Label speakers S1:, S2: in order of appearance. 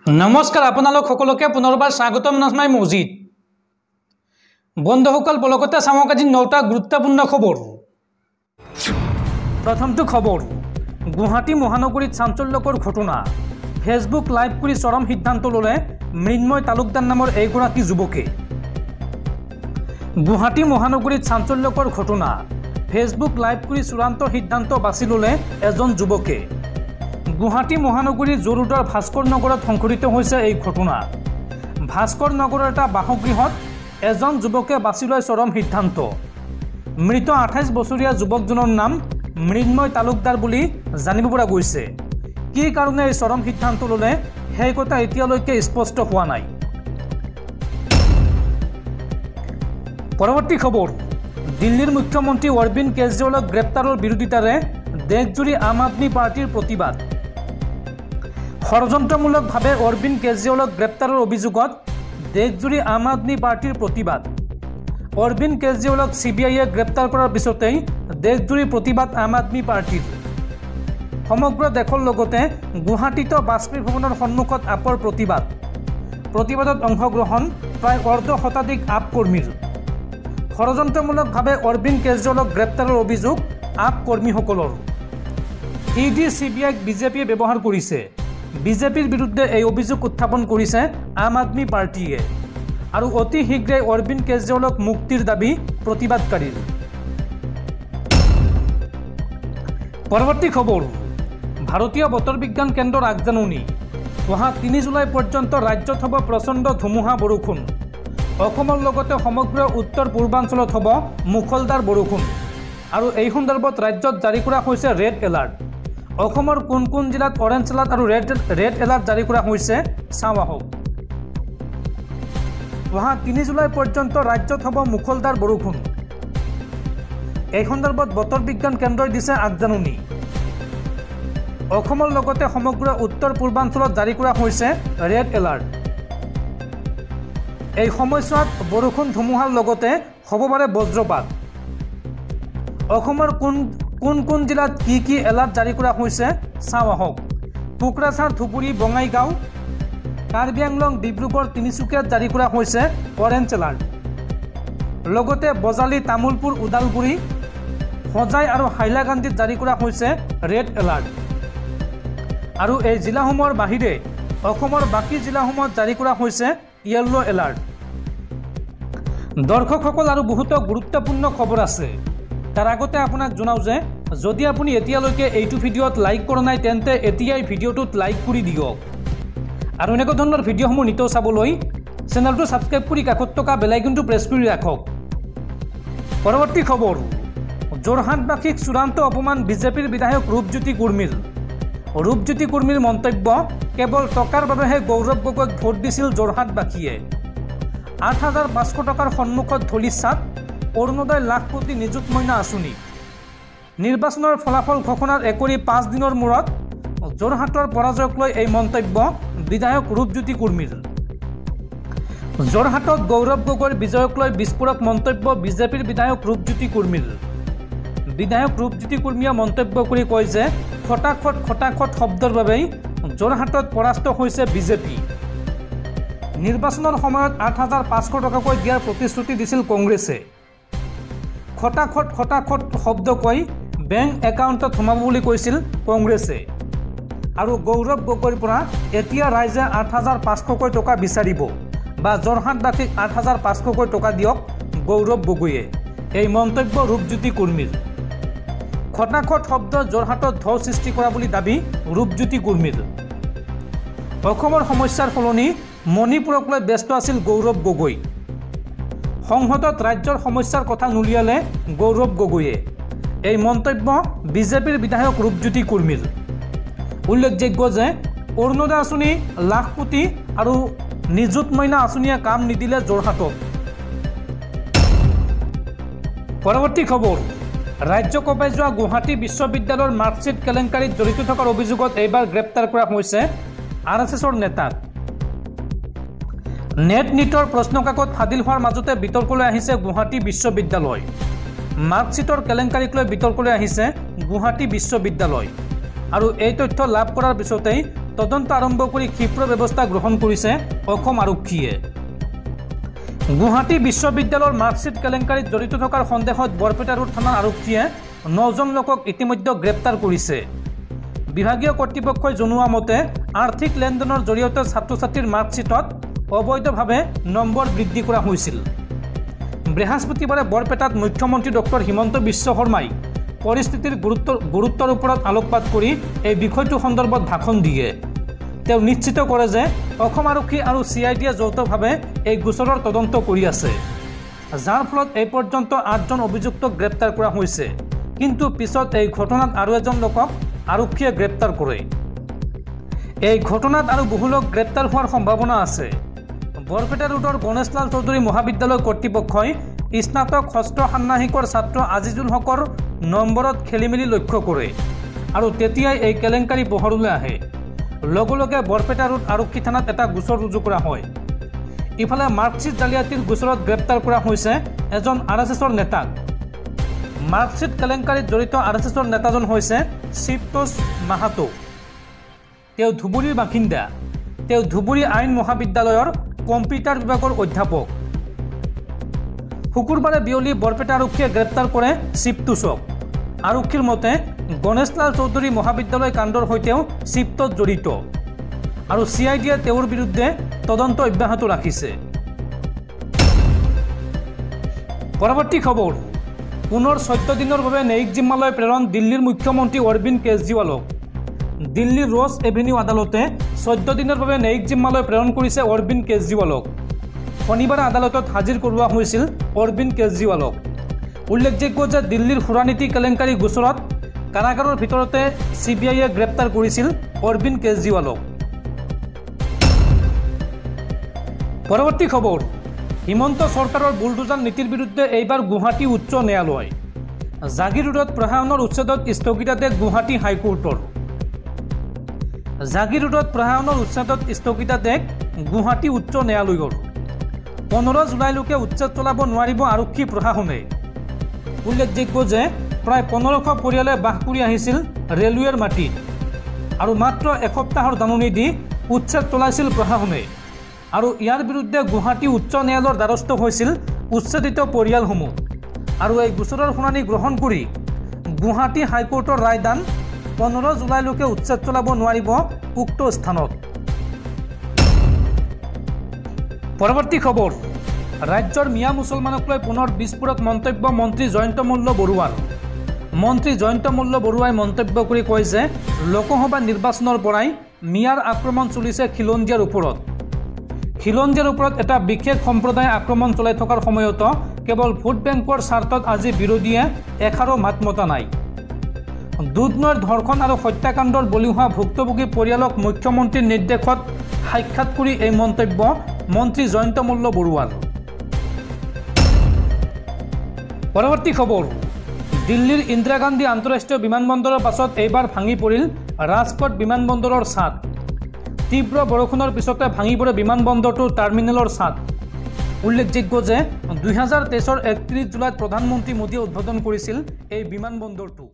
S1: नमस्कार आपनालोक सकलोके पुनर्बार स्वागतम नाजमाई मजिद बंधुসকল बलकते चाওক আজি 9টা গুৰুত্বপূৰ্ণ খবৰ। प्रथमটো খবৰ गुवाहाटी महानगरीत चाঞ্চল্যকৰ घटना फेसबुक लाइव কৰি চৰম সিদ্ধান্ত ললে মৃন্ময় তালুকদাৰ নামৰ এগৰাকী যুৱকে। गुवाहाटी महानगरीत चाঞ্চল্যকৰ घटना फेसबुक लाइव কৰি চূড়ান্ত সিদ্ধান্ত বাছি ললে এজন যুৱকে। गुवाहाटी महानगरी জৰুডৰ ভাস্কৰ নগৰত সংঘটিত হৈছে এই ঘটনা। ভাস্কৰ নগৰৰ এটা বাসগৃহত এজন যুৱকে বাছি লয় চৰম সিদ্ধান্ত। মৃত 28 বছৰীয়া যুৱকজনৰ নাম মৃন্ময় তালুকদাৰ বুলি জানিব পৰা গৈছে। কি কাৰণে এই চৰম সিদ্ধান্ত ললে সেই কথা এতিয়ালৈকে স্পষ্ট হোৱা নাই। পৰৱৰ্তী খবৰ দিল্লীৰ মুখ্যমন্ত্ৰী অৰবিন্দ কেজৰিৱালক গ্ৰেপ্তাৰৰ বিৰোধিতাৰে দেশজুৰি আম আদমি পাৰ্টিৰ প্ৰতিবাদ। ষড়যন্ত্ৰমূলকভাৱে অৰবিন্দ কেজৰিৱালক গ্ৰেপ্তাৰৰ অভিযোগত দেশজুৰি আম আদমি পাৰ্টিৰ প্ৰতিবাদ। অৰবিন্দ কেজৰিৱালক CBIয়ে গ্ৰেপ্তাৰ কৰাৰ পিছতেই দেশজুৰি প্ৰতিবাদ আম আদমি পাৰ্টিৰ। সমগ্ৰ দেশৰ লগতে গুৱাহাটীতো বাজপেয়ী ভৱনৰ সন্মুখত আপৰ প্ৰতিবাদ। প্ৰতিবাদত অংশগ্ৰহণ প্ৰায় অৰ্ধ শতাধিক আপ কৰ্মীৰ। ষড়যন্ত্ৰমূলকভাৱে অৰবিন্দ কেজৰিৱালক গ্ৰেপ্তাৰৰ অভিযোগ আপ কৰ্মীসকলৰ। ED CBIক বিজেপিয়ে ব্যৱহাৰ কৰিছে। বিজেপিৰ বিৰুদ্ধে এই অভিযোগ উত্থাপন কৰিছে আম আদমি পাৰ্টিয়ে আৰু অতি শীঘ্ৰে অৰবিন্দ কেজৰিৱালক মুক্তিৰ দাবী প্ৰতিবাদকাৰীৰ। পৰৱৰ্তী খবৰ ভাৰতীয় বতৰ বিজ্ঞান কেন্দ্ৰৰ আগজাননী অহা 3 জুলাই পৰ্যন্ত ৰাজ্যত হ'ব প্ৰচণ্ড ধুমুহা বৰষুণ। অসমৰ লগতে সমগ্ৰ উত্তৰ পূৰ্বাঞ্চলত হ'ব মুখলধাৰ বৰষুণ আৰু এই সন্দৰ্ভত ৰাজ্যত জাৰি কৰা হৈছে ৰেড এলাৰ্ট। অসমৰ কোন কোন জিলাত অৰেঞ্জ এলাৰ্ট আৰু ৰেড এলাৰ্ট জাৰি কৰা হৈছে চাওঁ আহক। অহা 3 জুলাই পৰ্যন্ত ৰাজ্যত হ'ব মুখলধাৰ বৰষুণ। এই সন্দৰ্ভত বতৰ বিজ্ঞান কেন্দ্ৰই দিছে আগজাননী। অসমৰ লগতে সমগ্ৰ উত্তৰ পূৰ্বাঞ্চলত জাৰি কৰা হৈছে ৰেড এলাৰ্ট। এই সময়ছোৱাত বৰষুণ ধুমুহাৰ লগতে হ'ব পাৰে বজ্ৰপাত। অসমৰ কোন কোন জিলাত কি এলাৰ্ট জাৰি কৰা হৈছে চাওঁ আহক। কোকৰাঝাৰ, ধুবুৰী, বঙাইগাঁও, কাৰ্বি আংলং, ডিব্ৰুগড়, তিনিচুকীয়াত জাৰি কৰা হৈছে অৰেঞ্জ এলাৰ্ট। লগতে বজালী, তামুলপুৰ, ওদালগুৰি, হোজাই আৰু হাইলাকান্দিত জাৰি কৰা হৈছে ৰেড এলাৰ্ট। আৰু এই জিলাসমূহৰ বাহিৰে অসমৰ বাকী জিলাসমূহত জাৰি কৰা হৈছে য়েল্লো এলাৰ্ট। দৰ্শকসকল আৰু বহুতো গুৰুত্বপূৰ্ণ খবৰ আছে। তাৰ আগতে আপোনাক জনাওঁ যে যদি আপুনি এতিয়ালৈকে এইটো ভিডিঅ'ত লাইক কৰা নাই তেন্তে এতিয়াই ভিডিঅ'টোত লাইক কৰি দিয়ক আৰু এনেকুৱা ধৰণৰ ভিডিঅ'সমূহ নিতৌ চাবলৈ চেনেলটো ছাবস্ক্ৰাইব কৰি কাষত থকা বেল আইকনটো প্ৰেছ কৰি ৰাখক। পৰৱৰ্তী খবৰ যোৰহাটবাসীক চূড়ান্ত অপমান বিজেপিৰ বিধায়ক ৰূপজ্যোতি কুৰ্মীৰ। ৰূপজ্যোতি কুৰ্মীৰ মন্তব্য কেৱল টকাৰ বাবেহে গৌৰৱ গগৈক ভোট দিছিল যোৰহাটবাসীয়ে। 8,500 টকাৰ সন্মুখত ধলিচাত অৰুণোদয় লাখপতি নিযুত মইনা আঁচনি। নিৰ্বাচনৰ ফলাফল ঘোষণাৰ একুৰি 5 দিনৰ মূৰত যোৰহাটৰ পৰাজয়ক লৈ এই মন্তব্য বিধায়ক ৰূপজ্যোতি কুৰ্মীৰ। যোৰহাটত গৌৰৱ গগৈৰ বিজয়ক লৈ বিস্ফোৰক মন্তব্য বিজেপিৰ বিধায়ক ৰূপজ্যোতি কুৰ্মীৰ। বিধায়ক ৰূপজ্যোতি কুৰ্মীয়ে মন্তব্য কৰি কয় যে খটাখট শব্দৰ বাবেই যোৰহাটত পৰাস্ত হৈছে বিজেপি। নিৰ্বাচনৰ সময়ত 8,500 টকাকৈ দিয়াৰ প্ৰতিশ্ৰুতি দিছিল কংগ্ৰেছে। খটাখট শব্দ কৈ বেংক একাউণ্টত সোমাব বুলি কৈছিল কংগ্ৰেছে। আৰু গৌৰৱ গগৈৰ পৰা এতিয়া ৰাইজে 8,500কৈ টকা বিচাৰিব বা যোৰহাটবাসীক 8,500কৈ টকা দিয়ক গৌৰৱ গগৈয়ে। এই মন্তব্য ৰূপজ্যোতি কুৰ্মীৰ। খটাখট শব্দ যোৰহাটত ঢৌ সৃষ্টি কৰা বুলি দাবী ৰূপজ্যোতি কুৰ্মীৰ। অসমৰ সমস্যাৰ সলনি মণিপুৰক লৈ ব্যস্ত আছিল গৌৰৱ গগৈ। সংসদত ৰাজ্যৰ সমস্যাৰ কথা নুলিয়ালে গৌৰৱ গগৈয়ে। এই মন্তব্য বিজেপিৰ বিধায়ক ৰূপজ্যোতি কুৰ্মীৰ। উল্লেখযোগ্য যে অৰুণোদয় আঁচনি, লাখপতি আৰু নিযুত মইনা আঁচনিয়ে কাম নিদিলে যোৰহাটত। পৰৱৰ্তী খবৰ ৰাজ্য কঁপাই যোৱা গুৱাহাটী বিশ্ববিদ্যালয়ৰ মাৰ্কশ্বিট কেলেংকাৰীত জড়িত থকাৰ অভিযোগত এইবাৰ গ্ৰেপ্তাৰ কৰা হৈছে RSSৰ নেতাক। নীটৰ প্ৰশ্নকাকত ফাদিল হোৱাৰ মাজতে বিতৰ্কলৈ আহিছে গুৱাহাটী বিশ্ববিদ্যালয়। মাৰ্কশ্বিটৰ কেলেংকাৰীক লৈ বিতৰ্কলৈ আহিছে গুৱাহাটী বিশ্ববিদ্যালয় আৰু এই তথ্য লাভ কৰাৰ পিছতেই তদন্ত আৰম্ভ কৰি ক্ষীপ্ৰ ব্যৱস্থা গ্ৰহণ কৰিছে অসম আৰক্ষীয়ে। গুৱাহাটী বিশ্ববিদ্যালয়ৰ মাৰ্কশ্বিট কেলেংকাৰীত জড়িত থকাৰ সন্দেহত বৰপেটা ৰোড থানাৰ আৰক্ষীয়ে 9জন লোকক ইতিমধ্যে গ্ৰেপ্তাৰ কৰিছে। বিভাগীয় কৰ্তৃপক্ষই জনোৱা মতে আৰ্থিক লেনদেনৰ জৰিয়তে ছাত্ৰ-ছাত্ৰীৰ মাৰ্কশ্বিটত অবৈধভাৱে নম্বৰ বৃদ্ধি কৰা হৈছিল। বৃহস্পতিবাৰে বৰপেটাত মুখ্যমন্ত্ৰী ডক্টৰ হিমন্ত বিশ্ব শৰ্মাই পৰিস্থিতিৰ গুৰুত্বৰ ওপৰত আলোকপাত কৰি এই বিষয়টো সন্দৰ্ভত ভাষণ দিয়ে। তেওঁ নিশ্চিত কৰে যে অসম আৰক্ষী আৰু CIDয়ে যৌথভাৱে এই গোচৰৰ তদন্ত কৰি আছে, যাৰ ফলত এই পৰ্যন্ত 8জন অভিযুক্তক গ্ৰেপ্তাৰ কৰা হৈছে। কিন্তু পিছত এই ঘটনাত আৰু এজন লোকক আৰক্ষীয়ে গ্ৰেপ্তাৰ কৰে। এই ঘটনাত আৰু বহু লোক গ্ৰেপ্তাৰ হোৱাৰ সম্ভাৱনা আছে। বৰপেটা ৰোডৰ গণেশলাল চৌধুৰী মহাবিদ্যালয় কৰ্তৃপক্ষই স্নাতক ষষ্ঠ ষান্মাসিকৰ ছাত্ৰ আজিজুল হকৰ নম্বৰত খেলিমেলি লক্ষ্য কৰে আৰু তেতিয়াই এই কেলেংকাৰী পোহৰলৈ আহে। লগে লগে বৰপেটা ৰোড আৰক্ষী থানাত এটা গোচৰ ৰুজু কৰা হয়। ইফালে মাৰ্কশ্বিট জালিয়াতিৰ গোচৰত গ্ৰেপ্তাৰ কৰা হৈছে এজন RSSৰ নেতাক। মাৰ্কশ্বিট কেলেংকাৰীত জড়িত RSSৰ নেতাজন হৈছে শিৱতোষ মাহাতো। তেওঁ ধুবুৰীৰ বাসিন্দা। তেওঁ ধুবুৰী আইন মহাবিদ্যালয়ৰ কম্পিউটাৰ বিভাগৰ অধ্যাপক। শুকুৰবাৰে বিয়লি বৰপেটা আৰক্ষীয়ে গ্ৰেপ্তাৰ কৰে শিৱতোষক। আৰক্ষীৰ মতে গণেশলাল চৌধুৰী মহাবিদ্যালয় কাণ্ডৰ সৈতেও শিৱতোষ জড়িত আৰু CIDয়ে তেওঁৰ বিৰুদ্ধে তদন্ত অব্যাহত ৰাখিছে। পৰৱৰ্তী খবৰ, পুনৰ 14 দিনৰ বাবে ন্যায়িক জিম্মালৈ প্ৰেৰণ দিল্লীৰ মুখ্যমন্ত্ৰী অৰবিন্দ কেজৰিৱালক। দিল্লীৰ ৰ'জ এভিনিউ আদালতে 14 দিনৰ বাবে ন্যায়িক জিম্মালৈ প্ৰেৰণ কৰিছে অৰবিন্দ কেজৰিৱালক। শনিবাৰে আদালতত হাজিৰ কৰোৱা হৈছিল অৰবিন্দ কেজৰিৱালক। উল্লেখযোগ্য যে দিল্লীৰ সুৰানীতি কেলেংকাৰী গোচৰত কাৰাগাৰৰ ভিতৰতে CBIয়ে গ্ৰেপ্তাৰ কৰিছিল অৰবিন্দ কেজৰিৱালক। পৰৱৰ্তী খবৰ, হিমন্ত চৰকাৰৰ বুলডোজাৰ নীতিৰ বিৰুদ্ধে এইবাৰ গুৱাহাটী উচ্চ ন্যায়ালয়। জাগিৰ ৰোডত প্ৰশাসনৰ উচ্ছেদত স্থগিতাদেশ গুৱাহাটী হাইকোৰ্টৰ। জাগিৰ ৰোডত প্ৰশাসনৰ উচ্ছেদত স্থগিতাদেশ গুৱাহাটী উচ্চ ন্যায়ালয়ৰ। 15 জুলাইলৈকে উচ্ছেদ চলাব নোৱাৰিব আৰক্ষী প্ৰশাসনে। উল্লেখযোগ্য যে প্ৰায় 1500 পৰিয়ালে বাস কৰি আহিছিল ৰেলৱেৰ মাটিত আৰু মাত্ৰ এসপ্তাহৰ জাননী দি উচ্ছেদ চলাইছিল প্ৰশাসনে। আৰু ইয়াৰ বিৰুদ্ধে গুৱাহাটী উচ্চ ন্যায়ালয়ৰ দ্বাৰস্থ হৈছিল উচ্ছেদিত পৰিয়ালসমূহ। আৰু এই গোচৰৰ শুনানি গ্ৰহণ কৰি গুৱাহাটী হাইকোৰ্টৰ ৰায়দান 15 জুলাইলৈকে উচ্ছেদ চলাব নোৱাৰিব উক্ত স্থানত। পৰৱৰ্তী খবৰ, ৰাজ্যৰ মিয়া মুছলমানক লৈ পুনৰ বিস্ফোৰক মন্তব্য মন্ত্ৰী জয়ন্ত মল্ল বৰুৱাৰ। মন্ত্ৰী জয়ন্ত মল্ল বৰুৱাই মন্তব্য কৰি কয় যে লোকসভা নিৰ্বাচনৰ পৰাই মিয়াৰ আক্ৰমণ চলিছে খিলঞ্জীয়াৰ ওপৰত। খিলঞ্জীয়াৰ ওপৰত এটা বিশেষ সম্প্ৰদায়ে আক্ৰমণ চলাই থকাৰ সময়তো কেৱল ভোট বেংকৰ স্বাৰ্থত আজি বিৰোধীয়ে এষাৰো মাত মতা নাই। দুধনৈৰ ধৰ্ষণ আৰু হত্যাকাণ্ডৰ বলি হোৱা ভুক্তভোগী পৰিয়ালক মুখ্যমন্ত্ৰীৰ নিৰ্দেশত সাক্ষাৎ কৰি এই মন্তব্য মন্ত্ৰী জয়ন্ত মল্ল বৰুৱাৰ। পৰৱৰ্তী খবৰ, দিল্লীৰ ইন্দিৰা গান্ধী আন্তঃৰাষ্ট্ৰীয় বিমানবন্দৰৰ পাছত এইবাৰ ভাঙি পৰিল ৰাজকোট বিমানবন্দৰৰ ছাদ। তীব্ৰ বৰষুণৰ পিছতে ভাঙি পৰে বিমানবন্দৰটোৰ টাৰ্মিনেলৰ ছাদ। উল্লেখযোগ্য যে 2023 31 জুলাইত প্ৰধানমন্ত্ৰী মোদীয়ে উদ্বোধন কৰিছিল এই বিমানবন্দৰটো।